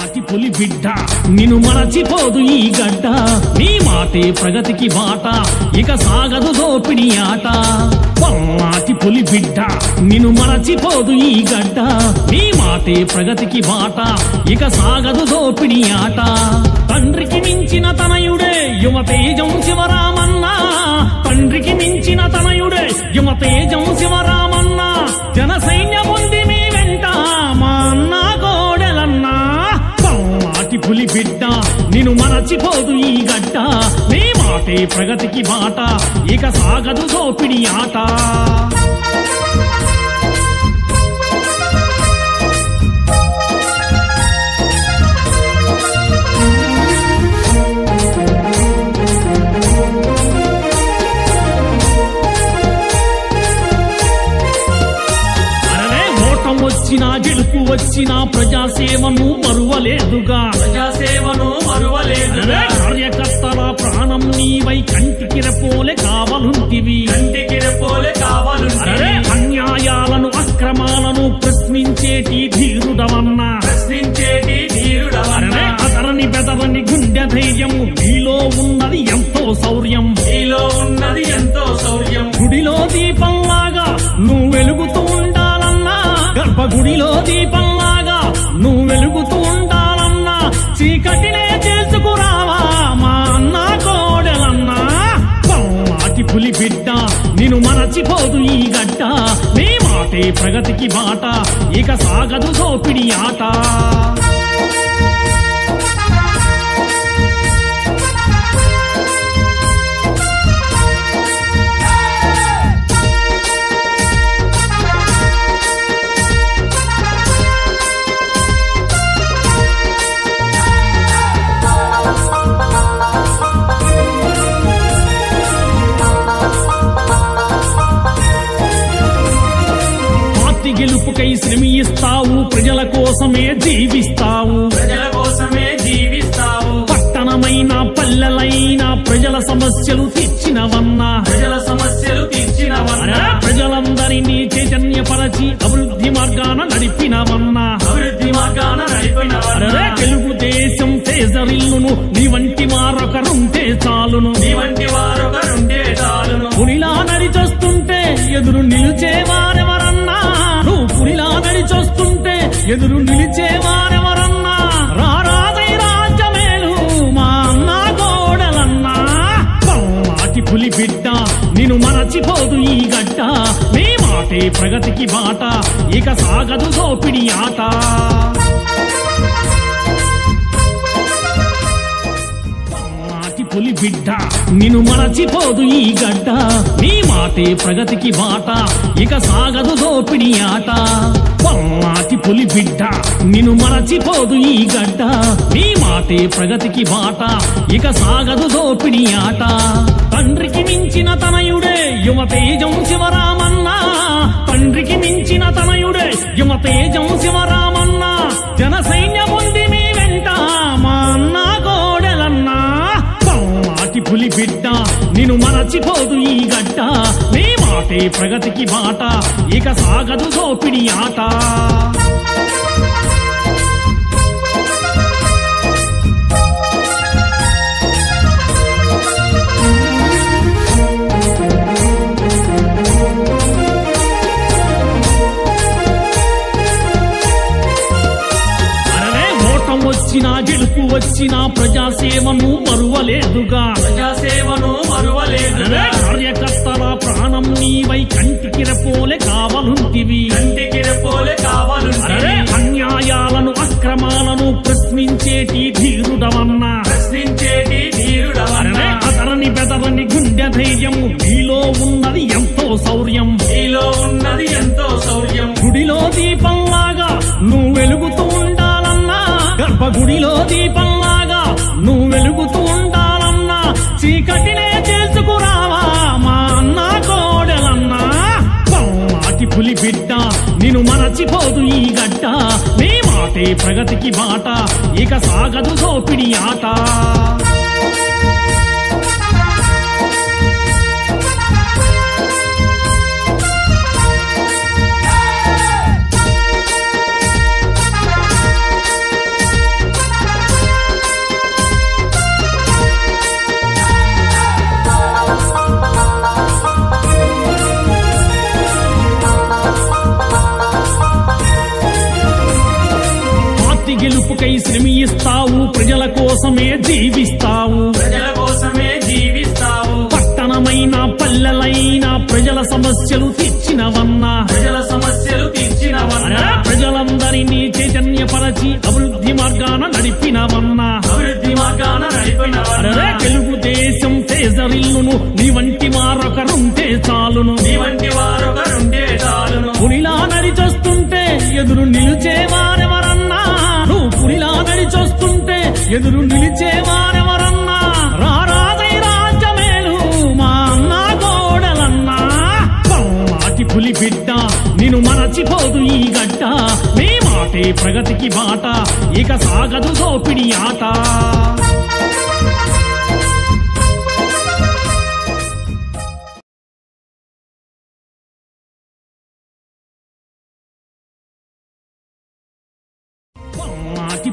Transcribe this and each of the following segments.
పల్నాటి పులి బిడ్డ నిన్ను మరచిపోదు ఈ గడ్డ నీ మాటే ప్రగతికి బాట ఇక సాగదు దోపిడి ఆట పల్నాటి పులి బిడ్డ నిన్ను మరచిపోదు ఈ గడ్డ నీ మాటే ప్రగతికి బాట ఇక సాగదు దోపిడి ఆట తండ్రికి మించిన తనయుడే యువతేజం శివరామన్న తండ్రికి మించిన తనయుడే యువతేజం శివరామన్న జన సైన్యముంది మీ వెంట మా అన్న గోడెలన్నా పల్నాటి పులి బిడ్డ నిన్ను మరచిపోదు ఈ గడ్డ నీ మాటే ప్రగతికి బాట ఇక సాగదు దోపిడి ఆట వచ్చినా గెలుపు వచ్చినా ప్రజాసేవను మరువలేదుగా కార్యకర్తల ప్రాణం నీవై కంటికి రెప్పోలే కావలుంటివి అన్యాయాలను అక్రమాలను ప్రశ్నించేటి ధీరుడవన్నా అతరని బెదరని గుండె ధైర్యము నీలో ఉన్నది ఎంతో శౌర్యం గుడిలో దీపంలాగా నువ్వు వెలుగుతూ ఉండాలన్నా గర్భగుడిలో దీపంలాగా నువ్వు వెలుగుతూ ఉండాలన్నా చీకటినే చేసుకురావా మా అన్న కోడెలన్నా పల్నాటి పులి బిడ్డ నిన్ను మరచిపోదు ఈ గడ్డ నీ మాటే ప్రగతికి బాట ఇక సాగదు దోపిడి ఆట గెలుపుకై శ్రమిస్తావు ప్రజల కోసమే జీవిస్తావు పట్టణమైన పల్లెలైనా ప్రజల సమస్యలు తీర్చినవన్నా ప్రజలందరినీ చైతన్యపరచి అభివృద్ధి మార్గాన నడిపినవన్నా తెలుగుదేశం తేజరిల్లును నీ వంటి వారొకరుంటే చాలును పులిలా నడిచొస్తుంటే ఎదురు నిలిచేవారెవరన్నా నువ్వు పులిలా నడిచొస్తుంటే ఎదురు నిలిచేవారెవరన్నా రారాజై రాజ్యమేలు మా అన్న గోడలన్నా పల్నాటి పులి బిడ్డ నిన్ను మరచిపోదు ఈ గడ్డ నీ మాటే ప్రగతికి బాట ఇక సాగదు దోపిడి ఆట పులి బిడ్డ నిన్ను మరచిపోదు ఈ గడ్డ నీ మాటే ప్రగతికి బాట ఇక సాగదు దోపిడి ఆట పల్నాటి పులి బిడ్డ నిన్ను మరచిపోదు ఈ గడ్డ నీ మాటే ప్రగతికి బాట ఇక సాగదు దోపిడి ఆట తండ్రికి మించిన తనయుడే యువతేజం శివరామన్న తండ్రికి మించిన తనయుడే యువతేజం శివరామన్న జన సైన్యముంది మీ వెంట మా అన్న గోడెలన్నా పులి బిడ్డ నిన్ను మరచిపోదు ఈ గడ్డ నీ మాటే ప్రగతికి బాట ఇక సాగదు దోపిడి ఆట వచ్చినా గెలుపు వచ్చినా ప్రజాసేవను మరువలేదుగా కార్యకర్తల ప్రాణం నీవై కంటికి రెప్పోలే కావలుంటివి అన్యాయాలను అక్రమాలను ప్రశ్నించేటి ధీరుడవన్నా అతరని బెదరని గుండె ధైర్యము నీలో ఉన్నది ఎంతో శౌర్యం గుడిలో దీపంలాగా నువ్వు వెలుగుతూ ఉండాలన్నా గర్భగుడిలో దీపంలాగా నువ్వు వెలుగుతూ ఉండాలన్నా చీకటినే చేసుకురావా మా అన్న కోడెలన్నా పల్నాటి పులి బిడ్డ నిన్ను మరచిపోదు ఈ గడ్డ నీ మాటే ప్రగతికి బాట ఇక సాగదు దోపిడి ఆట శ్రమిస్తావు, ప్రజల కోసమే జీవిస్తావు, ప్రజల కోసమే జీవిస్తావు. పట్టణమైన పల్లెలైన ప్రజల సమస్యలు తీర్చినవన్నా, ప్రజల సమస్యలు తీర్చినవన్నా, ప్రజలందరినీ చైతన్యపరచి అభివృద్ధి మార్గాన నడిపినవన్నా, అభివృద్ధి మార్గాన నడిపినవన్నా. తెలుగుదేశం తేజరిల్లును, నీ వంటి వారొకరుంటే చాలును, నీ వంటి వారొకరుంటే చాలును. పులిలా నడిచొస్తుంటే ఎదురు నిలిచేవారెవరన్నా, నువ్వు పులిలా నడిచొస్తుంటే ఎదురు నిలిచేవారెవరన్నా, రారాజై రాజ్యమేలు మా అన్న కోడలన్నా. పల్లాటి పులి బిడ్డ నిన్ను మరచిపోదు ఈ గడ్డ, నీ మాటే ప్రగతికి బాట, ఇక సాగదు దోపిడి ఆట.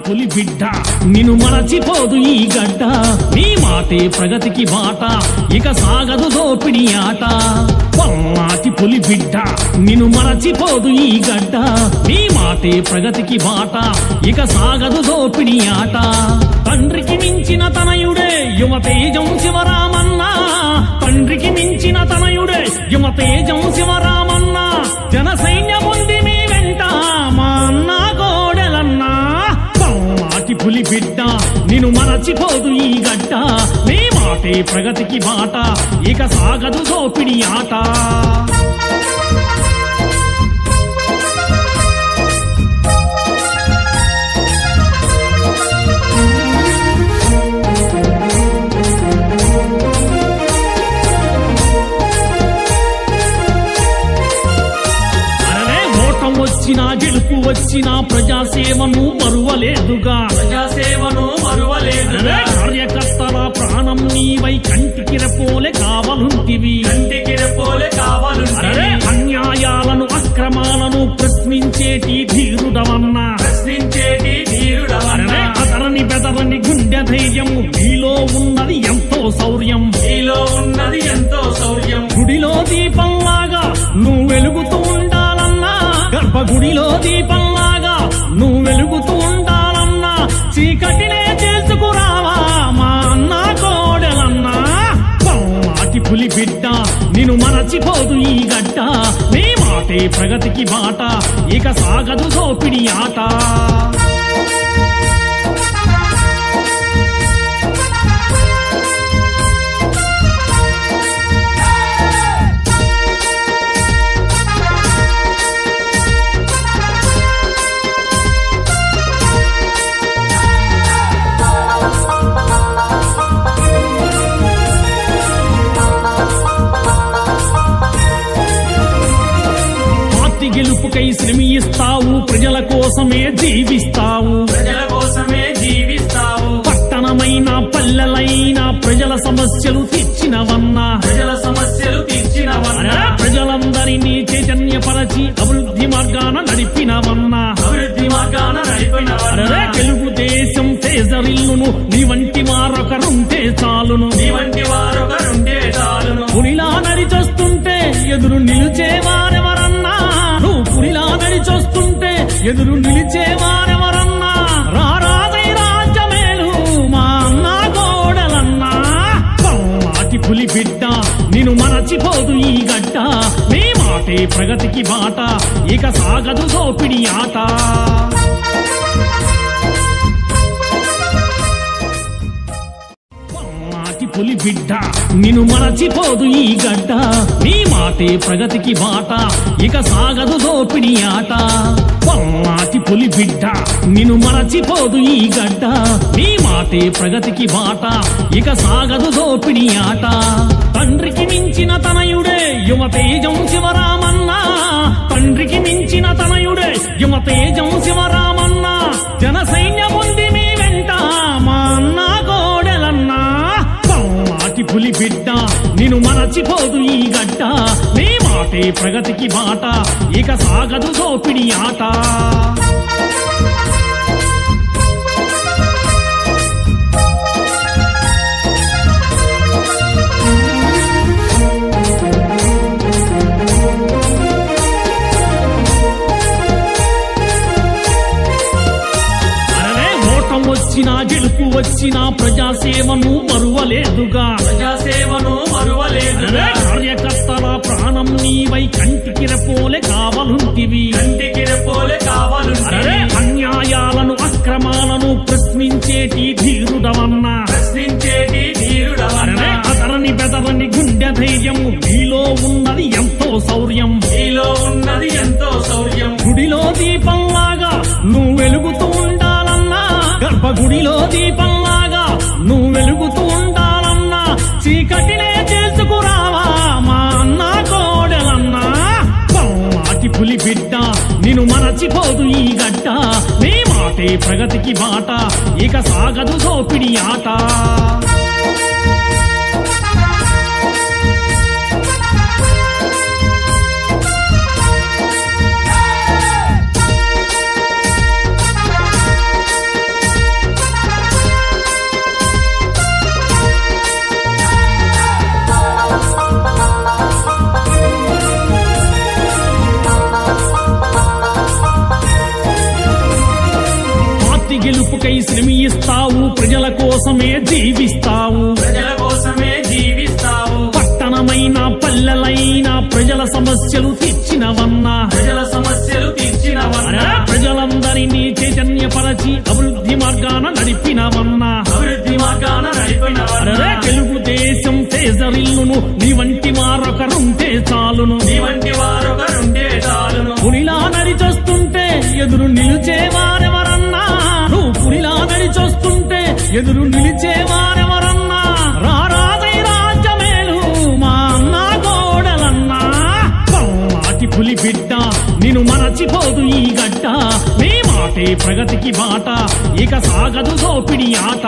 పులి బిడ్డ నిన్ను మరచిపోదు ఈ గడ్డ, నీ మాటే ప్రగతికి బాట, ఇక సాగదు దోపిడి ఆట. పల్లాటి పులి బిడ్డ నిన్ను మరచిపోదు ఈ గడ్డ, నీ మాటే ప్రగతికి బాట, ఇక సాగదు దోపిడి ఆట. తండ్రికి మించిన తనయుడే యువతేజం శివరామన్న, తండ్రికి మించిన తనయుడే యువతేజం శివరామన్న. జన సైన్యముంది మీ వెంట మా అన్న కోడెలన్నా. పులి బిడ్డ నిన్ను మరచిపోదు ఈ గడ్డ, నీ మాటే ప్రగతికి బాట, ఇక సాగదు దోపిడి ఆట. వచ్చినా గెలుపు వచ్చినా ప్రజాసేవను మరువలేదుగా, ప్రజాసేవను మరువలేదుగా. కార్యకర్తల ప్రాణం నీవై కంటికి రెప్పోలే కావలుంటివి, కంటికి రెప్పోలే కావలుంటివి. అన్యాయాలను అక్రమాలను ప్రశ్నించేటి ధీరుడవన్నా, ప్రశ్నించేటి ధీరుడవన్నా. అతరని బెదరని గుండె ధైర్యము నీలో ఉన్నది ఎంతో శౌర్యం, నీలో ఉన్నది ఎంతో శౌర్యం. గుడిలో దీపంలాగా నువ్వు వెలుగుతూ ఉండాలన్నా, గర్భగుడిలో దీపంలాగా నువ్వు వెలుగుతూ ఉండాలన్నా. చీకటినే చేసుకురావా మా అన్న కోడెలన్నా. పల్లాటి పులి బిడ్డ నిన్ను మరచిపోదు ఈ గడ్డ, నీ మాటే ప్రగతికి బాట, ఇక సాగదు దోపిడి ఆట. గెలుపుకై శ్రమిస్తావు, ప్రజల కోసమే జీవిస్తావు, ప్రజల కోసమే జీవిస్తావు. పట్టణమైన పల్లెలైన ప్రజల సమస్యలు తీర్చినవన్నా, ప్రజల సమస్యలు తీర్చినవన్నా, ప్రజలందరినీ చైతన్యపరచి అభివృద్ధి మార్గాన నడిపినవన్నా, అభివృద్ధి మార్గాన నడిపినవన్నా. తెలుగుదేశం తేజరిల్లును, నీ వంటి వారొకరుంటే చాలును, నీ వంటి వారొకరుంటే చాలును. పులిలా నడిచొస్తుంటే ఎదురు నిలిచేవారెవరన్నా, నువ్వు పులిలా నడిచొస్తుంటే ఎదురు నిలిచేవారెవరన్నా, రారాజై రాజ్యమేలు మా అన్న కోడలన్నా. పల్లాటి పులి బిడ్డ నిన్ను మరచిపోదు ఈ గడ్డ, నీ మాటే ప్రగతికి బాట, ఇక సాగదు దోపిడి ఆట. పులి బిడ్డ నిన్ను మరచిపోదు ఈ గడ్డ, నీ మాటే ప్రగతికి బాట, ఇక సాగదు దోపిడి ఆట. పల్లాటి పులి బిడ్డ నిన్ను మరచిపోదు ఈ గడ్డ, నీ మాటే ప్రగతికి బాట, ఇక సాగదు దోపిడి ఆట. తండ్రికి మించిన తనయుడే యువతేజం శివరామన్న, తండ్రికి మించిన తనయుడే యువతేజం శివరామన్న. జన సైన్యముంది మీ వెంట మా అన్న కోడెలన్నా. పులి బిడ్డ నిన్ను మరచిపోదు ఈ గడ్డ, నీ మాటే ప్రగతికి బాట, ఇక సాగదు దోపిడి ఆట. గెలుపు వచ్చిన ప్రజాసేవను మరువలేదుగా ప్రజాసేవను మరువలేదుగా కార్యకర్తల ప్రాణం నీవై కంటికి రెప్పోలే కావలుంటివి కంటికి రెప్పోలే కావాలుంటివి అన్యాయాలను అక్రమాలను ప్రశ్నించేటి ధీరుడవన్నా ప్రశ్నించేటి ధీరుడవన్నా అతరని బెదరని గుండె ధైర్యం నీలో ఉన్నది ఎంతో శౌర్యం నీలో ఉన్నది ఎంతో శౌర్యం గుడిలో దీపంలాగా నువ్వు వెలుగుతూ ఉండాలన్నా గర్భగుడిలో దీపంలాగా నువ్వు వెలుగుతూ ఉండాలన్నా చీకటినే చేసుకురావా మా అన్న కోడెలన్నా పల్లాటి పులి బిడ్డ నిన్ను మరచిపోదు ఈ గడ్డ నీ మాటే ప్రగతికి బాట ఇక సాగదు దోపిడి ఆట గెలుపుకై శ్రమిస్తావు ప్రజల కోసమే జీవిస్తావు ప్రజల కోసమే జీవిస్తావు పట్టణమైన పల్లెలైన ప్రజల సమస్యలు తీర్చినవన్నా ప్రజల సమస్యలు తీర్చినవన్నా ప్రజలందరినీ చైతన్యపరచి అభివృద్ధి మార్గాన నడిపినవన్నా అభివృద్ధి మార్గాన నడిపినవన్నా తెలుగుదేశం తేజరిల్లును నీ వంటి వారొకరుంటే చాలును నీ వంటి వారొకరుంటే చాలును పులిలా నడిచొస్తుంటే ఎదురు నిలిచేవారెవరన్నా నువ్వు పులిలా నడిచొస్తుంటే ఎదురు నిలిచేవారెవరన్నా రారాదై రాజ్యమేలు మా అన్న గోడలన్నా పల్లాటి పులి బిడ్డ నిన్ను మరచిపోదు ఈ గడ్డ నీ మాటే ప్రగతికి బాట ఇక సాగదు దోపిడి ఆట